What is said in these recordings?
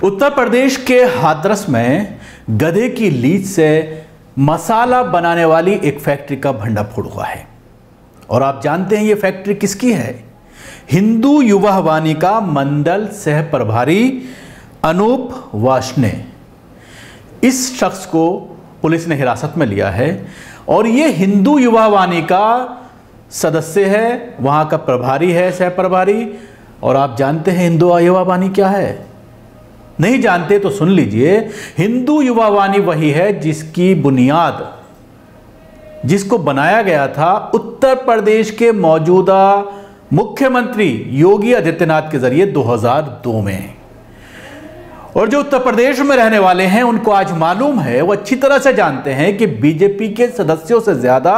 उत्तर प्रदेश के हाथरस में गधे की लीच से मसाला बनाने वाली एक फैक्ट्री का भंडाफोड़ हुआ है। और आप जानते हैं ये फैक्ट्री किसकी है? हिंदू युवा वाहिनी का मंडल सह प्रभारी अनूप वार्ष्णेय। इस शख्स को पुलिस ने हिरासत में लिया है और ये हिंदू युवा वाहिनी का सदस्य है, वहां का प्रभारी है, सह प्रभारी। और आप जानते हैं हिंदू युवा वाहिनी क्या है? नहीं जानते तो सुन लीजिए। हिंदू युवा वाहिनी वही है जिसकी बुनियाद, जिसको बनाया गया था उत्तर प्रदेश के मौजूदा मुख्यमंत्री योगी आदित्यनाथ के जरिए 2002 में। और जो उत्तर प्रदेश में रहने वाले हैं उनको आज मालूम है, वो अच्छी तरह से जानते हैं कि बीजेपी के सदस्यों से ज्यादा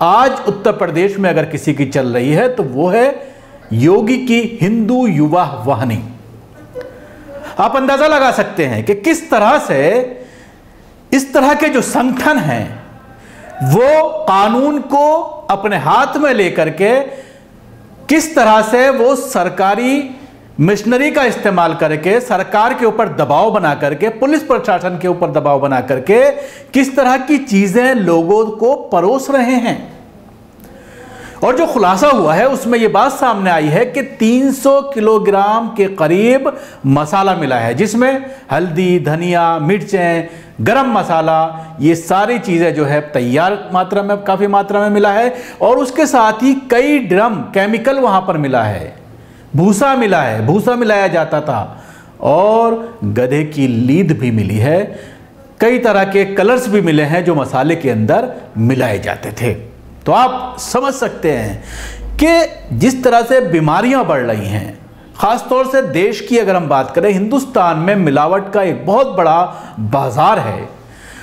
आज उत्तर प्रदेश में अगर किसी की चल रही है तो वो है योगी की हिंदू युवा वाहिनी। आप अंदाजा लगा सकते हैं कि किस तरह से इस तरह के जो संगठन हैं वो कानून को अपने हाथ में लेकर के किस तरह से वो सरकारी मशीनरी का इस्तेमाल करके सरकार के ऊपर दबाव बना करके, पुलिस प्रशासन के ऊपर दबाव बना करके किस तरह की चीजें लोगों को परोस रहे हैं। और जो खुलासा हुआ है उसमें यह बात सामने आई है कि 300 किलोग्राम के करीब मसाला मिला है, जिसमें हल्दी, धनिया, मिर्चें, गरम मसाला, ये सारी चीजें जो है तैयार मात्रा में, काफी मात्रा में मिला है। और उसके साथ ही कई ड्रम केमिकल वहां पर मिला है, भूसा मिला है, भूसा मिलाया जाता था। और गधे की लीद भी मिली है, कई तरह के कलर्स भी मिले हैं जो मसाले के अंदर मिलाए जाते थे। तो आप समझ सकते हैं कि जिस तरह से बीमारियां बढ़ रही हैं, खासतौर से देश की अगर हम बात करें, हिंदुस्तान में मिलावट का एक बहुत बड़ा बाजार है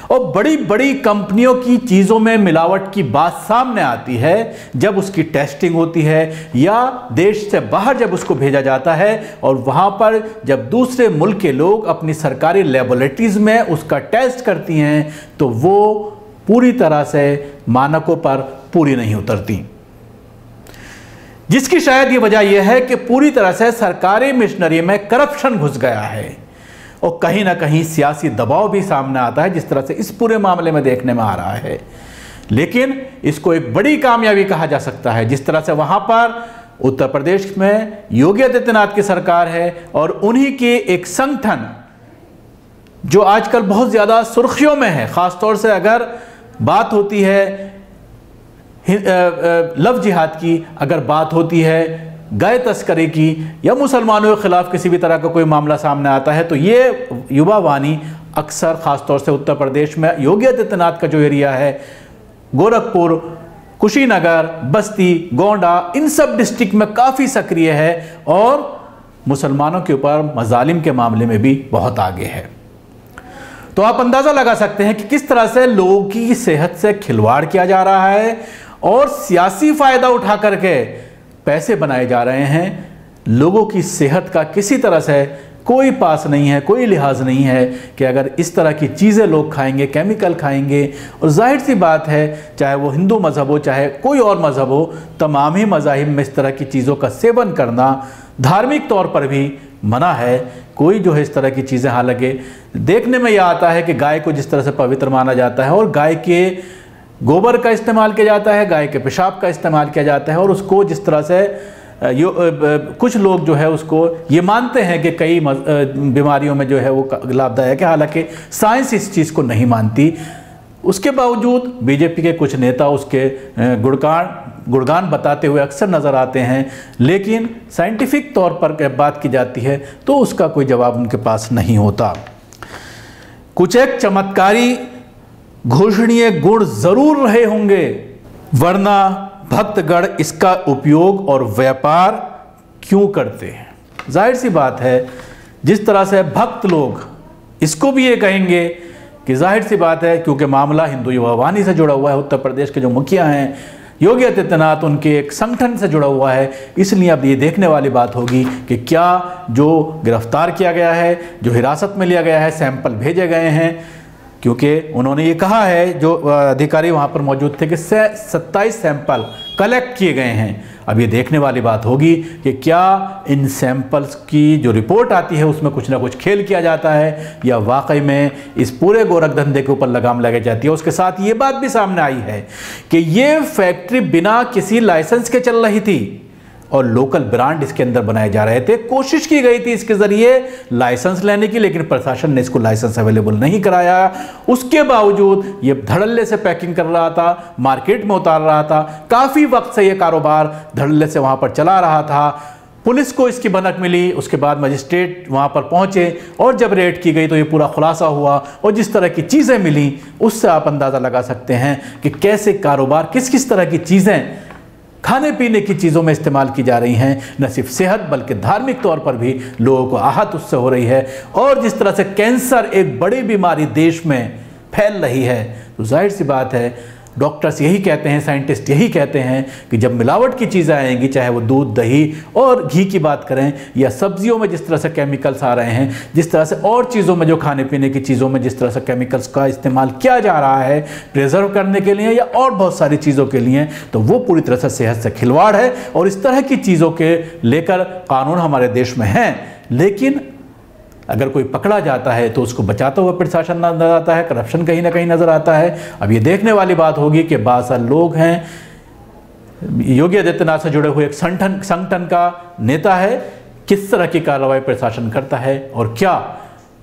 और बड़ी बड़ी कंपनियों की चीज़ों में मिलावट की बात सामने आती है जब उसकी टेस्टिंग होती है या देश से बाहर जब उसको भेजा जाता है। और वहाँ पर जब दूसरे मुल्क के लोग अपनी सरकारी लेबोरेटरीज में उसका टेस्ट करती हैं तो वो पूरी तरह से मानकों पर पूरी नहीं उतरती, जिसकी शायद ये वजह यह है कि पूरी तरह से सरकारी मशीनरी में करप्शन घुस गया है और कहीं ना कहीं सियासी दबाव भी सामने आता है, जिस तरह से इस पूरे मामले में देखने में आ रहा है। लेकिन इसको एक बड़ी कामयाबी कहा जा सकता है, जिस तरह से वहां पर उत्तर प्रदेश में योगी आदित्यनाथ की सरकार है और उन्हीं के एक संगठन जो आजकल बहुत ज्यादा सुर्खियों में है, खासतौर से अगर बात होती है लव जिहाद की, अगर बात होती है गाय तस्करी की या मुसलमानों के खिलाफ किसी भी तरह का कोई मामला सामने आता है, तो ये युवा वाहिनी अक्सर खासतौर से उत्तर प्रदेश में योगी आदित्यनाथ का जो एरिया है, गोरखपुर, कुशीनगर, बस्ती, गोंडा, इन सब डिस्ट्रिक्ट में काफ़ी सक्रिय है और मुसलमानों के ऊपर मजालिम के मामले में भी बहुत आगे है। तो आप अंदाज़ा लगा सकते हैं कि किस तरह से लोगों की सेहत से खिलवाड़ किया जा रहा है और सियासी फ़ायदा उठा करके पैसे बनाए जा रहे हैं। लोगों की सेहत का किसी तरह से कोई पास नहीं है, कोई लिहाज नहीं है कि अगर इस तरह की चीज़ें लोग खाएंगे, केमिकल खाएंगे। और जाहिर सी बात है, चाहे वो हिंदू मज़हब हो चाहे कोई और मज़हब हो, तमाम ही मज़ाहिब में इस तरह की चीज़ों का सेवन करना धार्मिक तौर पर भी मना है। कोई जो है इस तरह की चीज़ें, हालांकि देखने में यह आता है कि गाय को जिस तरह से पवित्र माना जाता है और गाय के गोबर का इस्तेमाल किया जाता है, गाय के पेशाब का इस्तेमाल किया जाता है और उसको जिस तरह से कुछ लोग जो है उसको ये मानते हैं कि कई बीमारियों में जो है वो लाभदायक है, हालांकि साइंस इस चीज़ को नहीं मानती। उसके बावजूद बीजेपी के कुछ नेता उसके गुणगान बताते हुए अक्सर नज़र आते हैं, लेकिन साइंटिफिक तौर पर बात की जाती है तो उसका कोई जवाब उनके पास नहीं होता। कुछ एक चमत्कारी घोषणीय गुण जरूर रहे होंगे, वरना भक्तगण इसका उपयोग और व्यापार क्यों करते हैं? जाहिर सी बात है, जिस तरह से भक्त लोग इसको भी ये कहेंगे कि जाहिर सी बात है, क्योंकि मामला हिंदू युवा वाहिनी से जुड़ा हुआ है, उत्तर प्रदेश के जो मुखिया हैं योगी आदित्यनाथ, उनके एक संगठन से जुड़ा हुआ है, इसलिए अब ये देखने वाली बात होगी कि क्या जो गिरफ्तार किया गया है, जो हिरासत में लिया गया है, सैंपल भेजे गए हैं, क्योंकि उन्होंने ये कहा है, जो अधिकारी वहाँ पर मौजूद थे, कि 27 सैंपल कलेक्ट किए गए हैं अब ये देखने वाली बात होगी कि क्या इन सैंपल्स की जो रिपोर्ट आती है उसमें कुछ ना कुछ खेल किया जाता है या वाकई में इस पूरे गोरख धंधे के ऊपर लगाम लगाई जाती है। उसके साथ ये बात भी सामने आई है कि ये फैक्ट्री बिना किसी लाइसेंस के चल रही थी और लोकल ब्रांड इसके अंदर बनाए जा रहे थे। कोशिश की गई थी इसके जरिए लाइसेंस लेने की, लेकिन प्रशासन ने इसको लाइसेंस अवेलेबल नहीं कराया। उसके बावजूद ये धड़ल्ले से पैकिंग कर रहा था, मार्केट में उतार रहा था। काफ़ी वक्त से ये कारोबार धड़ल्ले से वहाँ पर चला रहा था। पुलिस को इसकी भनक मिली, उसके बाद मजिस्ट्रेट वहाँ पर पहुँचे और जब रेड की गई तो ये पूरा खुलासा हुआ। और जिस तरह की चीज़ें मिली उससे आप अंदाज़ा लगा सकते हैं कि कैसे कारोबार, किस किस तरह की चीज़ें खाने पीने की चीज़ों में इस्तेमाल की जा रही हैं। न सिर्फ सेहत बल्कि धार्मिक तौर पर भी लोगों को आहत उससे हो रही है। और जिस तरह से कैंसर एक बड़ी बीमारी देश में फैल रही है, तो जाहिर सी बात है डॉक्टर्स यही कहते हैं, साइंटिस्ट यही कहते हैं कि जब मिलावट की चीज़ें आएंगी, चाहे वो दूध, दही और घी की बात करें या सब्जियों में जिस तरह से केमिकल्स आ रहे हैं, जिस तरह से और चीज़ों में जो खाने पीने की चीज़ों में जिस तरह से केमिकल्स का इस्तेमाल किया जा रहा है प्रिजर्व करने के लिए या और बहुत सारी चीज़ों के लिए, तो वो पूरी तरह से सेहत से खिलवाड़ है। और इस तरह की चीज़ों के लेकर कानून हमारे देश में हैं, लेकिन अगर कोई पकड़ा जाता है तो उसको बचाता हुआ प्रशासन नजर आता है, करप्शन कहीं ना कहीं नजर आता है। अब ये देखने वाली बात होगी कि बासा लोग हैं, योगी आदित्यनाथ से जुड़े हुए एक संगठन का नेता है, किस तरह की कार्रवाई प्रशासन करता है और क्या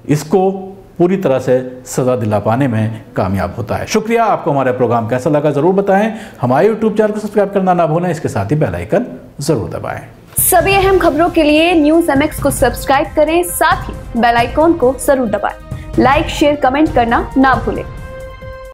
इसको पूरी तरह से सजा दिला पाने में कामयाब होता है। शुक्रिया। आपको हमारा प्रोग्राम कैसा लगा ज़रूर बताएं। हमारे यूट्यूब चैनल को सब्सक्राइब करना ना भूलें, इसके साथ ही बेल आइकन ज़रूर दबाएं। सभी अहम खबरों के लिए न्यूज़ MX को सब्सक्राइब करें, साथ ही बेल आइकॉन को जरूर दबाएं। लाइक, शेयर, कमेंट करना ना भूलें।